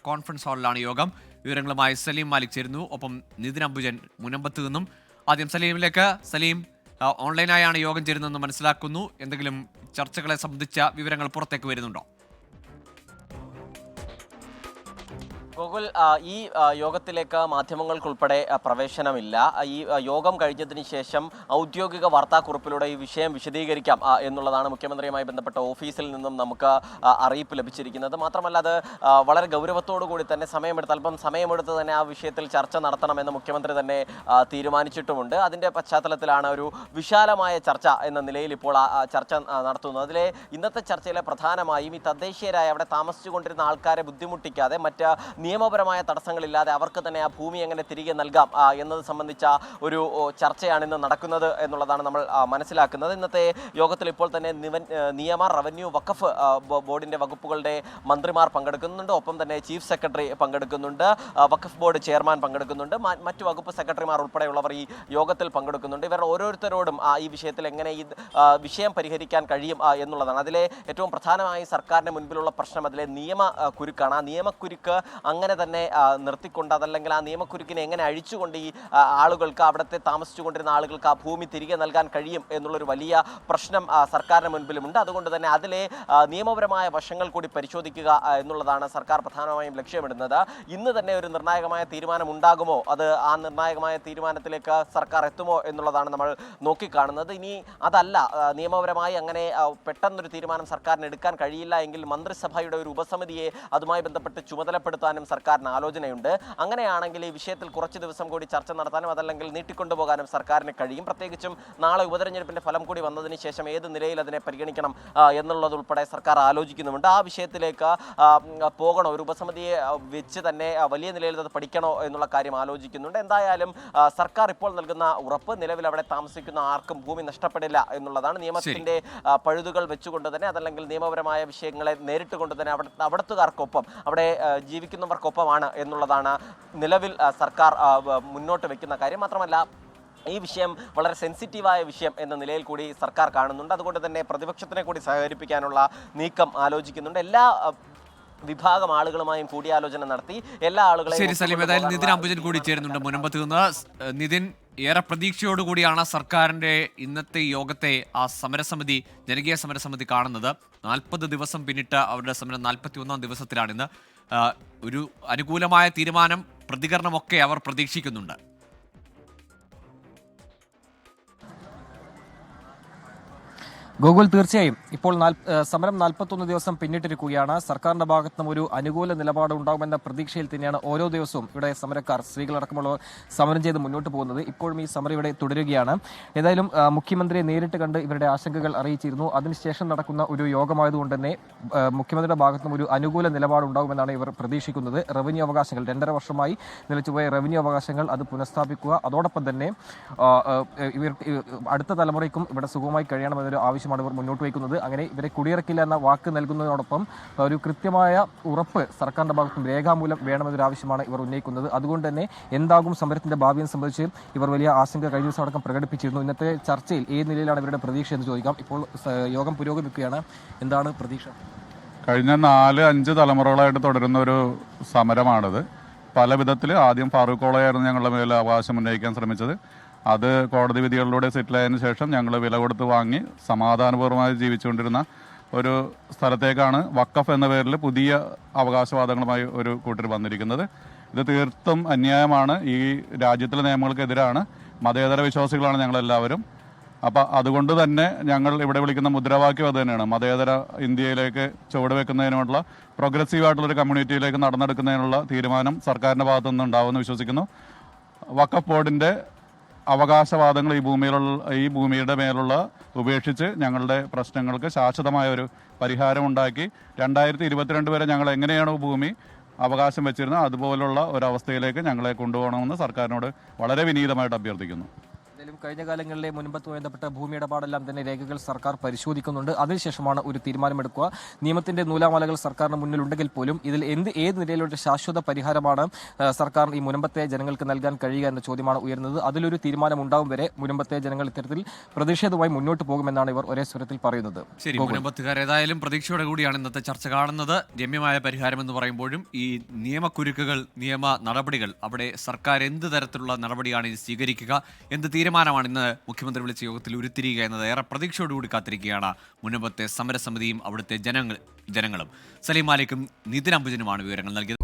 Conference ഹാളിലാണ് യോഗം. വിവരങ്ങളുമായി സലീം മാലിക് ചേരുന്നു. ഒപ്പം നിതിൻ അംബുജൻ മുനമ്പത്ത് നിന്നും. ആദ്യം സലീമിലേക്ക്. സലീം, ഓൺലൈനായാണ് യോഗം ചേരുന്നതെന്ന് മനസ്സിലാക്കുന്നു. എന്തെങ്കിലും ചർച്ചകളെ സംബന്ധിച്ച വിവരങ്ങൾ പുറത്തേക്ക് വരുന്നുണ്ടോ? ഗോകുൽ, ഈ യോഗത്തിലേക്ക് മാധ്യമങ്ങൾക്കുൾപ്പെടെ പ്രവേശനമില്ല. ഈ യോഗം കഴിഞ്ഞതിന് ശേഷം ഔദ്യോഗിക വാർത്താക്കുറിപ്പിലൂടെ ഈ വിഷയം വിശദീകരിക്കാം എന്നുള്ളതാണ് മുഖ്യമന്ത്രിയുമായി ബന്ധപ്പെട്ട ഓഫീസിൽ നിന്നും നമുക്ക് അറിയിപ്പ് ലഭിച്ചിരിക്കുന്നത്. മാത്രമല്ല, അത് വളരെ ഗൗരവത്തോടു കൂടി തന്നെ അല്പം സമയമെടുത്ത് തന്നെ ആ വിഷയത്തിൽ ചർച്ച നടത്തണമെന്ന് മുഖ്യമന്ത്രി തന്നെ തീരുമാനിച്ചിട്ടുമുണ്ട്. അതിൻ്റെ പശ്ചാത്തലത്തിലാണ് ഒരു വിശാലമായ ചർച്ച എന്ന നിലയിൽ ഇപ്പോൾ ചർച്ച നടത്തുന്നത്. അതിലെ ഇന്നത്തെ ചർച്ചയിലെ പ്രധാനമായും ഈ തദ്ദേശീയരായ അവിടെ താമസിച്ചുകൊണ്ടിരുന്ന ആൾക്കാരെ ബുദ്ധിമുട്ടിക്കാതെ മറ്റ് നിയമപരമായ തടസ്സങ്ങളില്ലാതെ അവർക്ക് തന്നെ ആ ഭൂമി എങ്ങനെ തിരികെ നൽകാം എന്നത് സംബന്ധിച്ച ഒരു ചർച്ചയാണ് ഇന്ന് നടക്കുന്നത് എന്നുള്ളതാണ് നമ്മൾ മനസ്സിലാക്കുന്നത്. ഇന്നത്തെ യോഗത്തിൽ ഇപ്പോൾ തന്നെ നിയമ, റവന്യൂ, വഖഫ് ബോർഡിൻ്റെ വകുപ്പുകളുടെ മന്ത്രിമാർ പങ്കെടുക്കുന്നുണ്ട്. ഒപ്പം തന്നെ ചീഫ് സെക്രട്ടറി പങ്കെടുക്കുന്നുണ്ട്, വഖഫ് ബോർഡ് ചെയർമാൻ പങ്കെടുക്കുന്നുണ്ട്, മറ്റു വകുപ്പ് സെക്രട്ടറിമാർ ഉൾപ്പെടെയുള്ളവർ ഈ യോഗത്തിൽ പങ്കെടുക്കുന്നുണ്ട്. ഇവർ ഓരോരുത്തരോടും ഈ വിഷയത്തിൽ എങ്ങനെ ഈ വിഷയം പരിഹരിക്കാൻ കഴിയും എന്നുള്ളതാണ്. അതിലെ ഏറ്റവും പ്രധാനമായി സർക്കാരിന് മുൻപിലുള്ള പ്രശ്നം അതിലെ നിയമക്കുരുക്കാണ്. ആ നിയമക്കുരുക്ക് അങ്ങനെ തന്നെ നിർത്തിക്കൊണ്ട്, അതല്ലെങ്കിൽ ആ നിയമക്കുരുക്കിനെ എങ്ങനെ അഴിച്ചുകൊണ്ട് ഈ ആളുകൾക്ക്, അവിടുത്തെ താമസിച്ചുകൊണ്ടിരുന്ന ആളുകൾക്ക് ആ ഭൂമി തിരികെ നൽകാൻ കഴിയും എന്നുള്ളൊരു വലിയ പ്രശ്നം സർക്കാരിന് മുൻപിലുമുണ്ട്. അതുകൊണ്ട് തന്നെ അതിലെ നിയമപരമായ വശങ്ങൾ കൂടി പരിശോധിക്കുക എന്നുള്ളതാണ് സർക്കാർ പ്രധാനമായും ലക്ഷ്യമിടുന്നത്. ഇന്ന് തന്നെ ഒരു നിർണായകമായ തീരുമാനം ഉണ്ടാകുമോ, അത് ആ നിർണായകമായ തീരുമാനത്തിലേക്ക് സർക്കാർ എത്തുമോ എന്നുള്ളതാണ് നമ്മൾ നോക്കിക്കാണുന്നത്. ഇനി അതല്ല, നിയമപരമായി അങ്ങനെ പെട്ടെന്നൊരു തീരുമാനം സർക്കാരിന് എടുക്കാൻ കഴിയില്ല എങ്കിൽ മന്ത്രിസഭയുടെ ഒരു ഉപസമിതിയെ അതുമായി ബന്ധപ്പെട്ട് ചുമതലപ്പെടുത്താനും സർക്കാരിന് ആലോചനയുണ്ട്. അങ്ങനെയാണെങ്കിൽ ഈ വിഷയത്തിൽ കുറച്ച് ദിവസം കൂടി ചർച്ച നടത്താനും അതല്ലെങ്കിൽ നീട്ടിക്കൊണ്ടുപോകാനും സർക്കാരിന് കഴിയും. പ്രത്യേകിച്ചും നാളെ ഉപതെരഞ്ഞെടുപ്പിന്റെ ഫലം കൂടി വന്നതിന് ശേഷം ഏത് നിലയിൽ അതിനെ പരിഗണിക്കണം എന്നുള്ളതുൾപ്പെടെ സർക്കാർ ആലോചിക്കുന്നുമുണ്ട്. ആ വിഷയത്തിലേക്ക് പോകണോ, ഒരു ഉപസമിതിയെ വെച്ച് തന്നെ വലിയ നിലയിൽ അത് പഠിക്കണോ എന്നുള്ള കാര്യം ആലോചിക്കുന്നുണ്ട്. എന്തായാലും സർക്കാർ ഇപ്പോൾ നൽകുന്ന ഉറപ്പ് നിലവിൽ അവിടെ താമസിക്കുന്ന ആർക്കും ഭൂമി നഷ്ടപ്പെടില്ല എന്നുള്ളതാണ്. നിയമത്തിന്റെ പഴുതുകൾ വെച്ചുകൊണ്ട് തന്നെ, അതല്ലെങ്കിൽ നിയമപരമായ വിഷയങ്ങളെ നേരിട്ട് കൊണ്ട് തന്നെ അവിടത്തുകാർക്കൊപ്പം, അവിടെ ജീവിക്കുന്നവർക്കൊപ്പമാണ് എന്നുള്ളതാണ് നിലവിൽ സർക്കാർ മുന്നോട്ട് വെക്കുന്ന കാര്യം. മാത്രമല്ല, ഈ വിഷയം വളരെ സെൻസിറ്റീവായ വിഷയം എന്ന നിലയിൽ കൂടി സർക്കാർ കാണുന്നുണ്ട്. അതുകൊണ്ട് തന്നെ പ്രതിപക്ഷത്തിനെ കൂടി സഹകരിപ്പിക്കാനുള്ള നീക്കം ആലോചിക്കുന്നുണ്ട്. എല്ലാ വിഭാഗം ആളുകളുമായും കൂടിയാലോചന നടത്തി എല്ലാ ആളുകളെയും. ശരി സലീം, ഏതായാലും നിതിൻ അംബുജൻ കൂടി ചേരുന്നുണ്ട് മുനമ്പത്ത് നിന്ന്. നിതിൻ, ഏറെ പ്രതീക്ഷയോടുകൂടിയാണ് സർക്കാരിന്റെ ഇന്നത്തെ യോഗത്തെ ആ സമരസമിതി, ജനകീയ സമരസമിതി കാണുന്നത്. 40 ദിവസം പിന്നിട്ട് അവരുടെ സമരം 41ാം ദിവസത്തിലാണിന്ന്. ഒരു അനുകൂലമായ തീരുമാനം, പ്രതികരണമൊക്കെ അവർ പ്രതീക്ഷിക്കുന്നുണ്ട്. ഗോകുൽ, തീർച്ചയായും ഇപ്പോൾ സമരം 41 ദിവസം പിന്നിട്ടിരിക്കുകയാണ്. സർക്കാരിന്റെ ഭാഗത്തു നിന്നും ഒരു അനുകൂല നിലപാട് ഉണ്ടാകുമെന്ന പ്രതീക്ഷയിൽ തന്നെയാണ് ഓരോ ദിവസവും ഇവിടെ സമരക്കാർ, സ്ത്രീകളടക്കമുള്ളവർ സമരം ചെയ്ത് മുന്നോട്ട് പോകുന്നത്. ഇപ്പോഴും ഈ സമരം ഇവിടെ തുടരുകയാണ്. ഏതായാലും മുഖ്യമന്ത്രിയെ നേരിട്ട് കണ്ട് ഇവരുടെ ആശങ്കകൾ അറിയിച്ചിരുന്നു. അതിനുശേഷം നടക്കുന്ന ഒരു യോഗമായതുകൊണ്ട് തന്നെ മുഖ്യമന്ത്രിയുടെ ഭാഗത്തു നിന്നും ഒരു അനുകൂല നിലപാട് ഉണ്ടാകുമെന്നാണ് ഇവർ പ്രതീക്ഷിക്കുന്നത്. റവന്യൂ അവകാശങ്ങൾ, 2.5 വർഷമായി നിലച്ചുപോയ റവന്യൂ അവകാശങ്ങൾ അത് പുനഃസ്ഥാപിക്കുക, അതോടൊപ്പം തന്നെ ഇവർ അടുത്ത തലമുറയ്ക്കും ഇവിടെ സുഖമായി കഴിയണമെന്നൊരു ആവശ്യം ഇവർ മുന്നോട്ട് വയ്ക്കുന്നത്. അങ്ങനെ ഇവരെ കുടിയിറക്കില്ല എന്ന വാക്ക് നൽകുന്നതിനോടൊപ്പം ഒരു കൃത്യമായ ഉറപ്പ് സർക്കാരിന്റെ ഭാഗത്തും രേഖാമൂലം വേണമെന്നൊരു ആവശ്യമാണ് ഇവർ ഉന്നയിക്കുന്നത്. അതുകൊണ്ട് തന്നെ എന്താകും സമരത്തിന്റെ ഭാവിയെ സംബന്ധിച്ച് ഇവർ വലിയ ആശങ്ക കഴിഞ്ഞ ദിവസം അടക്കം പ്രകടിപ്പിച്ചിരുന്നു. ഇന്നത്തെ ചർച്ചയിൽ ഏത് നിലയിലാണ് ഇവരുടെ പ്രതീക്ഷ എന്ന് ചോദിക്കാം. ഇപ്പോൾ യോഗം പുരോഗമിക്കുകയാണ്. എന്താണ് പ്രതീക്ഷ? കഴിഞ്ഞ 4-5 തലമുറകളായിട്ട് തുടരുന്ന ഒരു സമരമാണിത്. പല വിധത്തിൽ ആദ്യം ഫാറൂഖ് കോളയായിരുന്നു ഞങ്ങളുടെ മേലെ അവകാശം ഉന്നയിക്കാൻ ശ്രമിച്ചത്. അത് കോടതി വിധികളിലൂടെ സെറ്റിലായതിനു ശേഷം ഞങ്ങൾ വില കൊടുത്ത് വാങ്ങി സമാധാനപൂർവ്വമായി ജീവിച്ചുകൊണ്ടിരുന്ന ഒരു സ്ഥലത്തേക്കാണ് വഖഫ് എന്ന പേരിൽ പുതിയ അവകാശവാദങ്ങളുമായി ഒരു കൂട്ടർ വന്നിരിക്കുന്നത്. ഇത് തീർത്തും അന്യായമാണ്. ഈ രാജ്യത്തിലെ നിയമങ്ങൾക്കെതിരാണ്. മതേതര വിശ്വാസികളാണ് ഞങ്ങളെല്ലാവരും. അപ്പം അതുകൊണ്ട് തന്നെ ഞങ്ങൾ ഇവിടെ വിളിക്കുന്ന മുദ്രാവാക്യം അത് തന്നെയാണ്. മതേതര ഇന്ത്യയിലേക്ക് ചുവടുവെക്കുന്നതിനുള്ള, പ്രോഗ്രസീവായിട്ടുള്ളൊരു കമ്മ്യൂണിറ്റിയിലേക്ക് നടന്നെടുക്കുന്നതിനുള്ള തീരുമാനം സർക്കാരിൻ്റെ ഭാഗത്തുനിന്ന് ഉണ്ടാവുമെന്ന് വിശ്വസിക്കുന്നു. വഖഫ് ബോർഡിൻ്റെ അവകാശവാദങ്ങൾ ഈ ഭൂമിയുടെ മേലുള്ള ഉപേക്ഷിച്ച് ഞങ്ങളുടെ പ്രശ്നങ്ങൾക്ക് ശാശ്വതമായ ഒരു പരിഹാരം ഉണ്ടാക്കി 2022 വരെ ഞങ്ങൾ എങ്ങനെയാണോ ഭൂമി അവകാശം വെച്ചിരുന്നത് അതുപോലുള്ള ഒരവസ്ഥയിലേക്ക് ഞങ്ങളെ കൊണ്ടുപോകണമെന്ന് സർക്കാരിനോട് വളരെ വിനീതമായിട്ട് അഭ്യർത്ഥിക്കുന്നു. കഴിഞ്ഞ കാലങ്ങളിലെ മുൻപത്തുമായി ബന്ധപ്പെട്ട ഭൂമി ഇടപാടെല്ലാം തന്നെ രേഖകൾ സർക്കാർ പരിശോധിക്കുന്നുണ്ട്. അതിനുശേഷമാണ് ഒരു തീരുമാനമെടുക്കുക. നിയമത്തിന്റെ നൂലാമാലകൾ സർക്കാരിന് മുന്നിലുണ്ടെങ്കിൽ പോലും ഇതിൽ ഏത് നിലയിലുള്ള ശാശ്വത പരിഹാരമാണ് സർക്കാർ ഈ മുനമ്പത്തെ ജനങ്ങൾക്ക് നൽകാൻ കഴിയുക എന്ന ചോദ്യമാണ് ഉയർന്നത്. അതിലൊരു തീരുമാനമുണ്ടാവും വരെ മുനമ്പത്തെ ജനങ്ങൾ ഇത്തരത്തിൽ പ്രതിഷേധവുമായി മുന്നോട്ട് പോകുമെന്നാണ് ഇവർ ഒരേ സ്വരത്തിൽ പറയുന്നത്. ശരി, മുനമ്പത്തുകാർ ഏതായാലും പ്രതീക്ഷയോടെ കൂടിയാണ് ഇന്നത്തെ ചർച്ച കാണുന്നത്. രമ്യമായ പരിഹാരം എന്ന് പറയുമ്പോഴും ഈ നിയമക്കുരുക്കുകൾ, നിയമ നടപടികൾ, അവിടെ സർക്കാർ എന്ത് തരത്തിലുള്ള നടപടിയാണ് ഇത് സ്വീകരിക്കുക, എന്ത് തീരുമാനമാണ് ഇന്ന് മുഖ്യമന്ത്രി വിളിച്ച യോഗത്തിൽ ഉരുത്തിരിയുക എന്നത് ഏറെ പ്രതീക്ഷയോടുകൂടി കാത്തിരിക്കുകയാണ് മുനമ്പത്തെ സമരസമിതിയും അവിടുത്തെ ജനങ്ങളും. സലീം മാലിക്കും നിതിൻ അംബുജനുമാണ് വിവരങ്ങൾ നൽകിയത്.